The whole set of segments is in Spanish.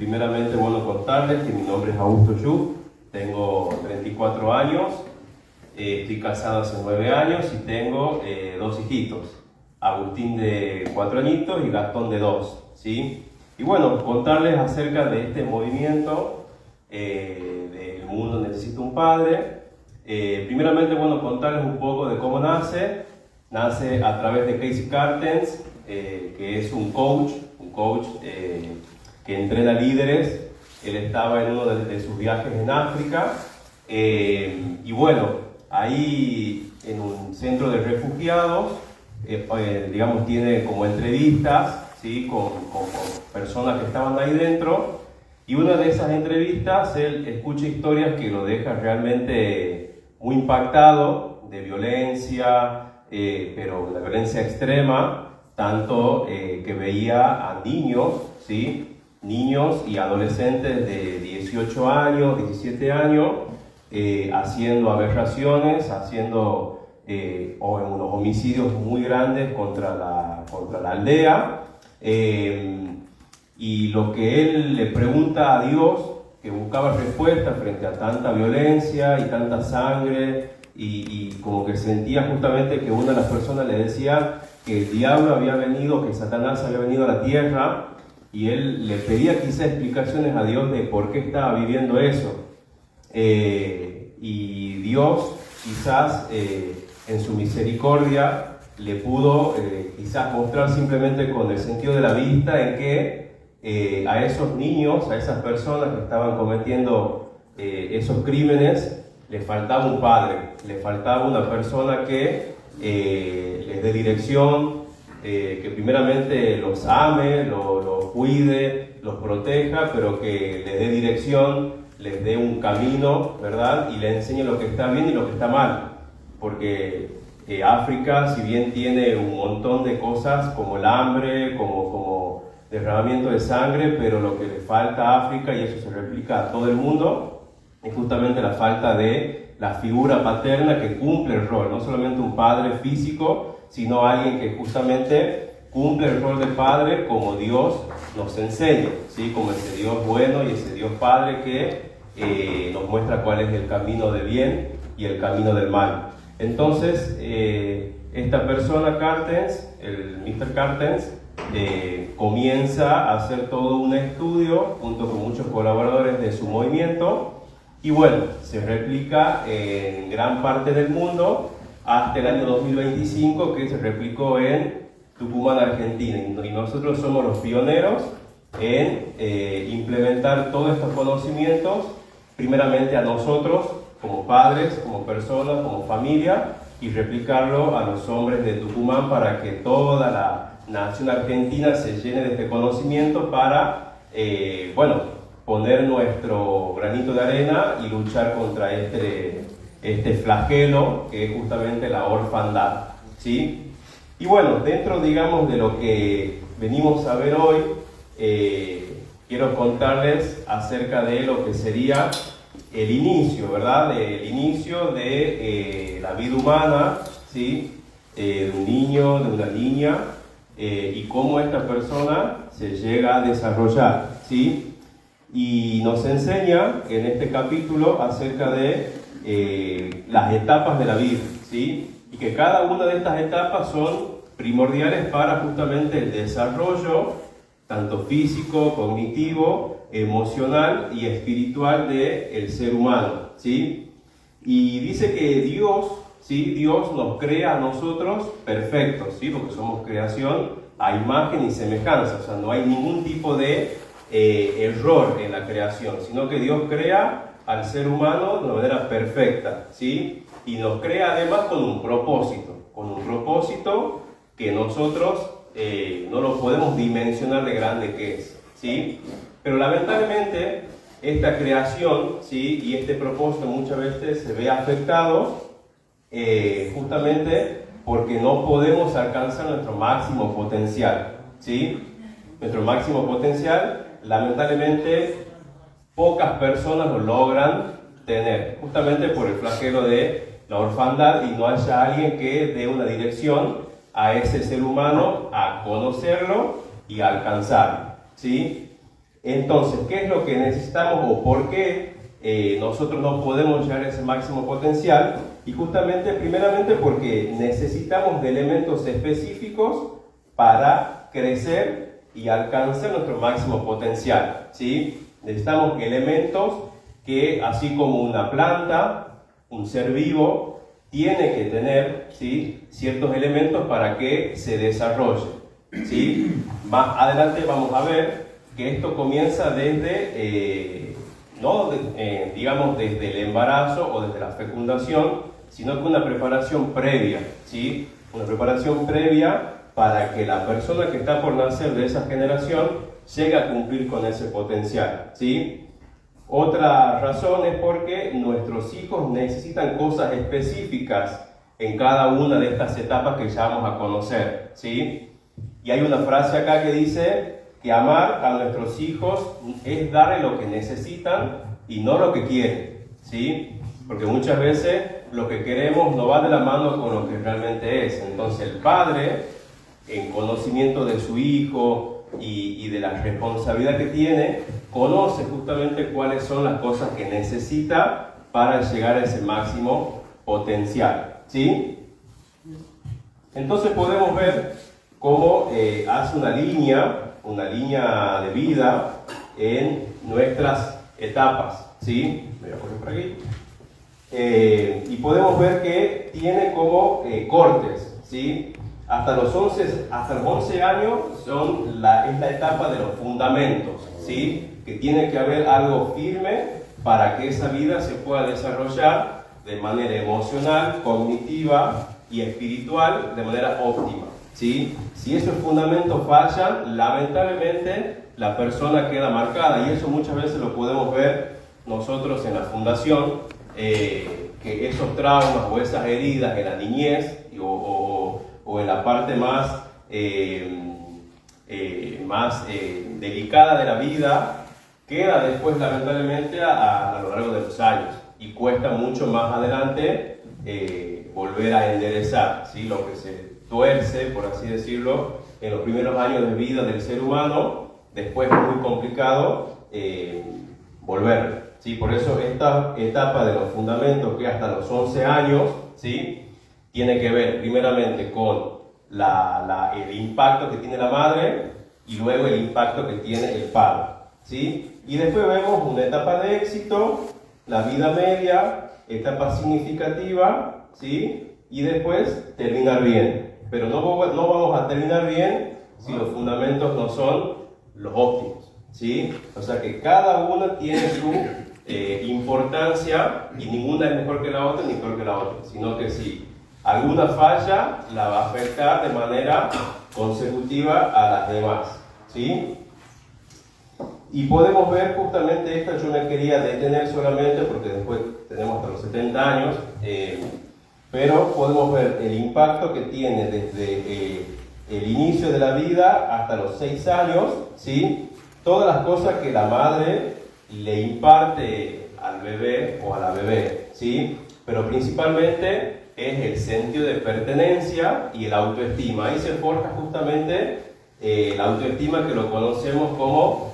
Primeramente, bueno, contarles que mi nombre es Augusto Yu, tengo 34 años, estoy casado hace 9 años y tengo 2 hijitos, Agustín de 4 añitos y Gastón de 2, ¿sí? Y bueno, contarles acerca de este movimiento del mundo necesita un padre. Primeramente, bueno, contarles un poco de cómo nace. Nace a través de Casey Cartens, que es un coach que entrena líderes. Él estaba en uno de sus viajes en África y bueno, ahí en un centro de refugiados, digamos, tiene como entrevistas, ¿sí? con personas que estaban ahí dentro, y una de esas entrevistas él escucha historias que lo dejan realmente muy impactado de violencia, pero la violencia extrema, tanto que veía a niños, ¿sí? Niños y adolescentes de 18 años, 17 años, haciendo aberraciones, haciendo unos homicidios muy grandes contra la aldea. Y lo que él le pregunta a Dios, que buscaba respuesta frente a tanta violencia y tanta sangre, y como que sentía justamente que una de las personas le decía que el diablo había venido, que Satanás había venido a la tierra, y él le pedía quizás explicaciones a Dios de por qué estaba viviendo eso. Y Dios quizás en su misericordia le pudo quizás mostrar simplemente con el sentido de la vista en que a esos niños, a esas personas que estaban cometiendo esos crímenes, les faltaba un padre, les faltaba una persona que les dé dirección, que primeramente los ame, los cuide, los proteja, pero que les dé dirección, les dé un camino, ¿verdad? Y les enseñe lo que está bien y lo que está mal. Porque África, si bien tiene un montón de cosas como el hambre, como derramamiento de sangre, pero lo que le falta a África, y eso se replica a todo el mundo, es justamente la falta de la figura paterna que cumple el rol, no solamente un padre físico, sino alguien que justamente cumple el rol de padre como Dios nos enseña, ¿sí? Como ese Dios bueno y ese Dios Padre que nos muestra cuál es el camino de bien y el camino del mal. Entonces, esta persona, Cartens, el Mr. Cartens, comienza a hacer todo un estudio junto con muchos colaboradores de su movimiento, y bueno, se replica en gran parte del mundo hasta el año 2025, que se replicó en Tucumán, Argentina, y nosotros somos los pioneros en implementar todos estos conocimientos, primeramente a nosotros como padres, como personas, como familia, y replicarlo a los hombres de Tucumán para que toda la nación argentina se llene de este conocimiento para, poner nuestro granito de arena y luchar contra este flagelo que es justamente la orfandad, ¿sí? Y bueno, dentro, digamos, de lo que venimos a ver hoy, quiero contarles acerca de lo que sería el inicio, ¿verdad? El inicio de la vida humana, ¿sí? De un niño, de una niña, y cómo esta persona se llega a desarrollar, ¿sí? Y nos enseña en este capítulo acerca de las etapas de la vida, ¿sí? Y que cada una de estas etapas son primordiales para justamente el desarrollo, tanto físico, cognitivo, emocional y espiritual del ser humano, ¿sí? Y dice que Dios, ¿sí? Dios nos crea a nosotros perfectos, ¿sí? Porque somos creación a imagen y semejanza, o sea, no hay ningún tipo de error en la creación, sino que Dios crea al ser humano de una manera perfecta, ¿sí? Y nos crea además con un propósito que nosotros no lo podemos dimensionar de grande que es, ¿sí? Pero lamentablemente esta creación, ¿sí? Y este propósito muchas veces se ve afectado justamente porque no podemos alcanzar nuestro máximo potencial, ¿sí? Nuestro máximo potencial, lamentablemente, pocas personas lo logran tener, justamente por el flagelo de la orfandad, y no haya alguien que dé una dirección a ese ser humano a conocerlo y a alcanzarlo, ¿sí? Entonces, ¿qué es lo que necesitamos o por qué nosotros no podemos llegar a ese máximo potencial? Y justamente, primeramente, porque necesitamos de elementos específicos para crecer y alcanzar nuestro máximo potencial, ¿sí? Necesitamos elementos que, así como una planta, un ser vivo, tiene que tener, ¿sí?, ciertos elementos para que se desarrolle, ¿sí? Más adelante vamos a ver que esto comienza desde, digamos, desde el embarazo o desde la fecundación, sino que una preparación previa, ¿sí? Una preparación previa para que la persona que está por nacer de esa generación llegue a cumplir con ese potencial, ¿sí? Otra razón es porque nuestros hijos necesitan cosas específicas en cada una de estas etapas que ya vamos a conocer, ¿sí? Y hay una frase acá que dice que amar a nuestros hijos es darle lo que necesitan y no lo que quieren, ¿sí? Porque muchas veces lo que queremos no va de la mano con lo que realmente es. Entonces el padre, en conocimiento de su hijo y de la responsabilidad que tiene, conoce justamente cuáles son las cosas que necesita para llegar a ese máximo potencial, ¿sí? Entonces podemos ver cómo hace una línea de vida en nuestras etapas, ¿sí? Voy a poner por aquí. Y podemos ver que tiene como cortes, ¿sí? Hasta los 11 años es la etapa de los fundamentos, ¿sí? Que tiene que haber algo firme para que esa vida se pueda desarrollar de manera emocional, cognitiva y espiritual de manera óptima, ¿sí? Si esos fundamentos fallan, lamentablemente la persona queda marcada, y eso muchas veces lo podemos ver nosotros en la fundación, que esos traumas o esas heridas en la niñez o en la parte más delicada de la vida, queda después lamentablemente a lo largo de los años, y cuesta mucho más adelante volver a enderezar, ¿sí? Lo que se tuerce, por así decirlo, en los primeros años de vida del ser humano, después es muy complicado volver, ¿sí? Por eso esta etapa de los fundamentos, que hasta los 11 años, ¿sí?, tiene que ver primeramente con el impacto que tiene la madre y luego el impacto que tiene el padre, ¿sí? Y después vemos una etapa de éxito, la vida media, etapa significativa, ¿sí? Y después terminar bien. Pero no vamos a terminar bien si los fundamentos no son los óptimos, ¿sí? O sea que cada una tiene su importancia, y ninguna es mejor que la otra ni peor que la otra, sino que si alguna falla la va a afectar de manera consecutiva a las demás, ¿sí? Y podemos ver justamente esta, yo me quería detener solamente porque después tenemos hasta los 70 años, pero podemos ver el impacto que tiene desde el inicio de la vida hasta los 6 años, ¿sí? Todas las cosas que la madre le imparte al bebé o a la bebé, ¿sí? Pero principalmente es el sentido de pertenencia y el autoestima. Ahí se forja justamente la autoestima, que lo conocemos como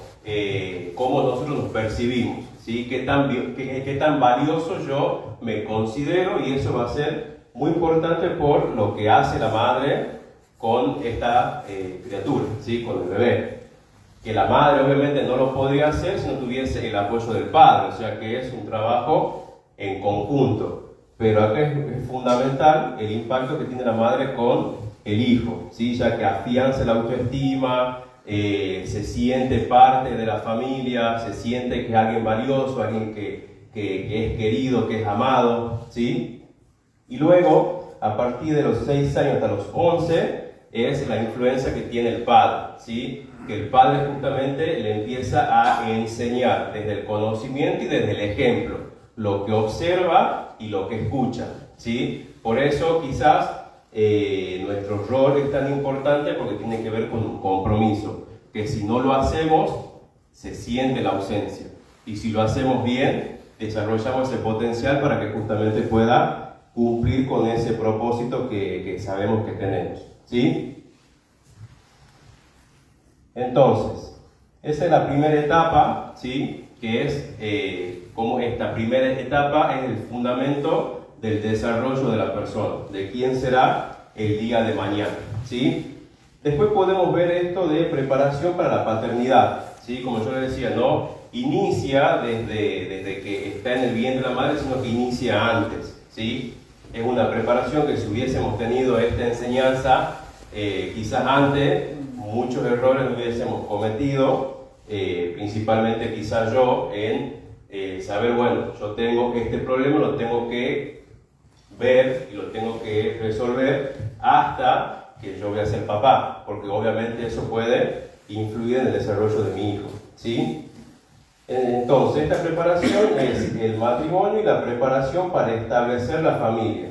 cómo nosotros nos percibimos, ¿sí? Qué tan valioso yo me considero, y eso va a ser muy importante por lo que hace la madre con esta criatura, ¿sí? Con el bebé. Que la madre obviamente no lo podría hacer si no tuviese el apoyo del padre, o sea que es un trabajo en conjunto. Pero acá es fundamental el impacto que tiene la madre con el hijo, ¿sí? Ya que afianza la autoestima, se siente parte de la familia, se siente que es alguien valioso, alguien que es querido, que es amado, ¿sí? Y luego, a partir de los 6 años hasta los 11, es la influencia que tiene el padre, ¿sí? Que el padre justamente le empieza a enseñar desde el conocimiento y desde el ejemplo, lo que observa y lo que escucha, ¿sí? Por eso quizás nuestro rol es tan importante, porque tiene que ver con un compromiso, que si no lo hacemos, se siente la ausencia, y si lo hacemos bien, desarrollamos ese potencial para que justamente pueda cumplir con ese propósito que sabemos que tenemos, ¿sí? Entonces, Esa es la primera etapa, ¿sí? Que es como esta primera etapa es el fundamento del desarrollo de la persona, de quién será el día de mañana, ¿sí? Después podemos ver esto de preparación para la paternidad, ¿sí? Como yo les decía, no inicia desde que está en el vientre de la madre, sino que inicia antes, ¿sí? Es una preparación que si hubiésemos tenido esta enseñanza, quizás antes, muchos errores no hubiésemos cometido, principalmente quizás yo, en saber, bueno, yo tengo este problema, lo tengo que ver y lo tengo que resolver hasta que yo voy a ser papá, porque obviamente eso puede influir en el desarrollo de mi hijo, ¿sí? Entonces, esta preparación es el matrimonio y la preparación para establecer la familia.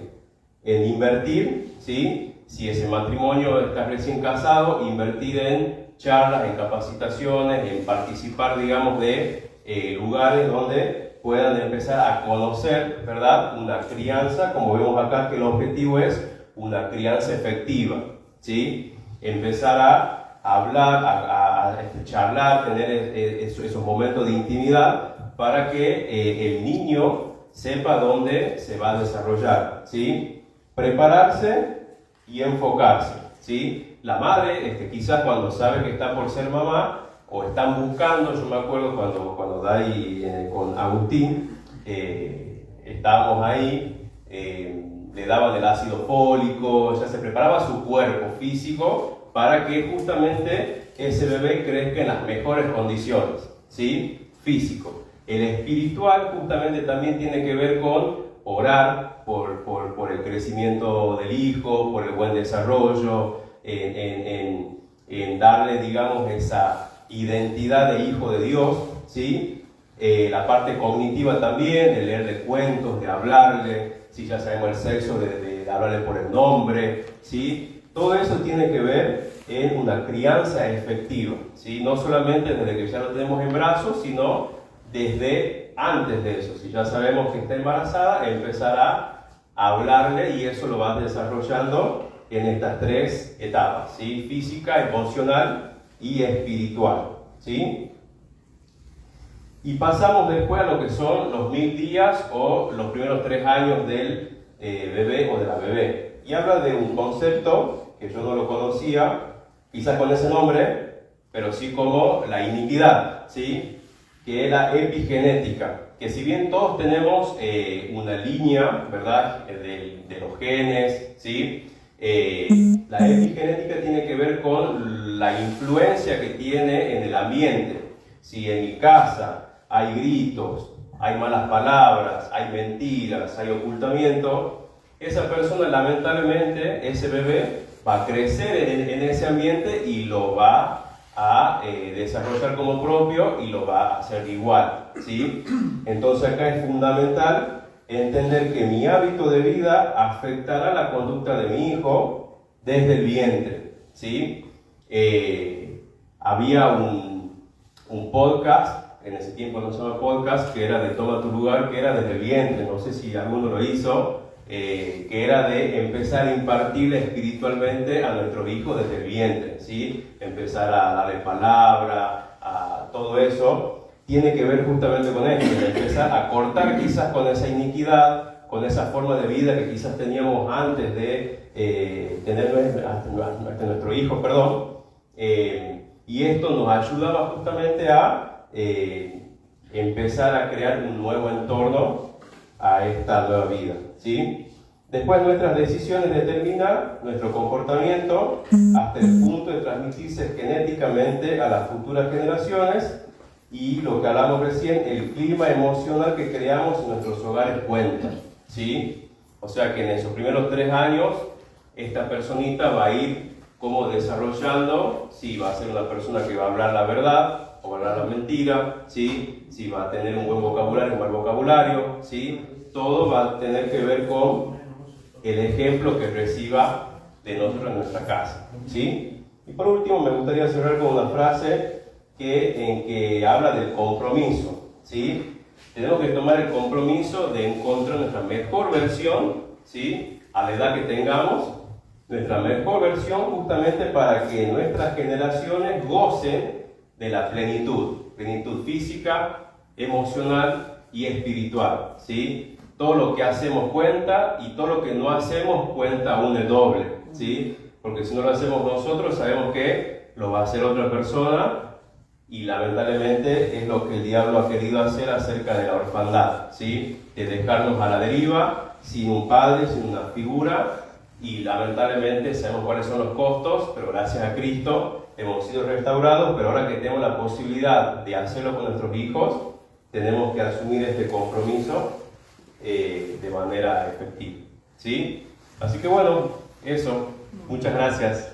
En invertir, ¿sí? Si ese matrimonio está recién casado, invertir en charlas, en capacitaciones, en participar, digamos, de lugares donde puedan empezar a conocer, ¿verdad? Una crianza, como vemos acá, que el objetivo es una crianza efectiva, ¿sí? Empezar a hablar, a charlar, tener esos momentos de intimidad para que el niño sepa dónde se va a desarrollar, ¿sí? Prepararse y enfocarse, ¿sí? La madre, quizás cuando sabe que está por ser mamá, o están buscando, yo me acuerdo cuando Dai con Agustín, estábamos ahí, le daban el ácido fólico, ya se preparaba su cuerpo físico para que justamente ese bebé crezca en las mejores condiciones, ¿sí? Físico. El espiritual justamente también tiene que ver con orar por el crecimiento del hijo, por el buen desarrollo, en darle, digamos, esa identidad de hijo de Dios, ¿sí? La parte cognitiva también, de leerle cuentos, de hablarle, ¿sí? Ya sabemos el sexo, de hablarle por el nombre, ¿sí? Todo eso tiene que ver en una crianza efectiva, ¿sí? No solamente desde que ya lo tenemos en brazos, sino desde antes de eso. Si ya sabemos que está embarazada, empezar a hablarle y eso lo va desarrollando en estas tres etapas, ¿sí? Física, emocional y espiritual, ¿sí? Y pasamos después a lo que son los 1000 días o los primeros 3 años del bebé o de la bebé. Y habla de un concepto que yo no lo conocía, quizás con ese nombre, pero sí como la iniquidad, ¿sí? Que es la epigenética, que si bien todos tenemos una línea, ¿verdad? De los genes, ¿sí? La epigenética tiene que ver con la influencia que tiene en el ambiente. Si en mi casa hay gritos, hay malas palabras, hay mentiras, hay ocultamiento, esa persona lamentablemente, ese bebé, va a crecer en ese ambiente y lo va a desarrollar como propio y lo va a hacer igual, ¿sí? Entonces acá es fundamental entender que mi hábito de vida afectará la conducta de mi hijo desde el vientre, ¿sí? Había un podcast, en ese tiempo no se llama podcast, que era de Toma tu lugar, que era desde el vientre, no sé si alguno lo hizo, que era de empezar a impartirle espiritualmente a nuestros hijos desde el vientre, ¿sí? Empezar a darle palabra, a todo eso. Tiene que ver justamente con esto, de empezar a cortar quizás con esa iniquidad, con esa forma de vida que quizás teníamos antes de tener hasta nuestro hijo, perdón. Y esto nos ayudaba justamente a empezar a crear un nuevo entorno a esta nueva vida, ¿sí? Después nuestras decisiones determinan nuestro comportamiento hasta el punto de transmitirse genéticamente a las futuras generaciones. Y lo que hablamos recién, el clima emocional que creamos en nuestros hogares cuenta, ¿sí? O sea que en esos primeros 3 años, esta personita va a ir como desarrollando, si va a ser una persona que va a hablar la verdad o va a hablar la mentira, ¿sí? Si va a tener un buen vocabulario, un mal vocabulario, ¿sí? Todo va a tener que ver con el ejemplo que reciba de nosotros en nuestra casa, ¿sí? Y por último, me gustaría cerrar con una frase en que habla del compromiso, ¿sí? Tenemos que tomar el compromiso de encontrar nuestra mejor versión, ¿sí? A la edad que tengamos, nuestra mejor versión justamente para que nuestras generaciones gocen de la plenitud, plenitud física, emocional y espiritual, ¿sí? Todo lo que hacemos cuenta y todo lo que no hacemos cuenta aún el doble, ¿sí? Porque si no lo hacemos nosotros, sabemos que lo va a hacer otra persona y lamentablemente es lo que el diablo ha querido hacer acerca de la orfandad, ¿sí? De dejarnos a la deriva, sin un padre, sin una figura, y lamentablemente sabemos cuáles son los costos, pero gracias a Cristo hemos sido restaurados, pero ahora que tenemos la posibilidad de hacerlo con nuestros hijos, tenemos que asumir este compromiso de manera efectiva, ¿sí? Así que bueno, eso, muchas gracias.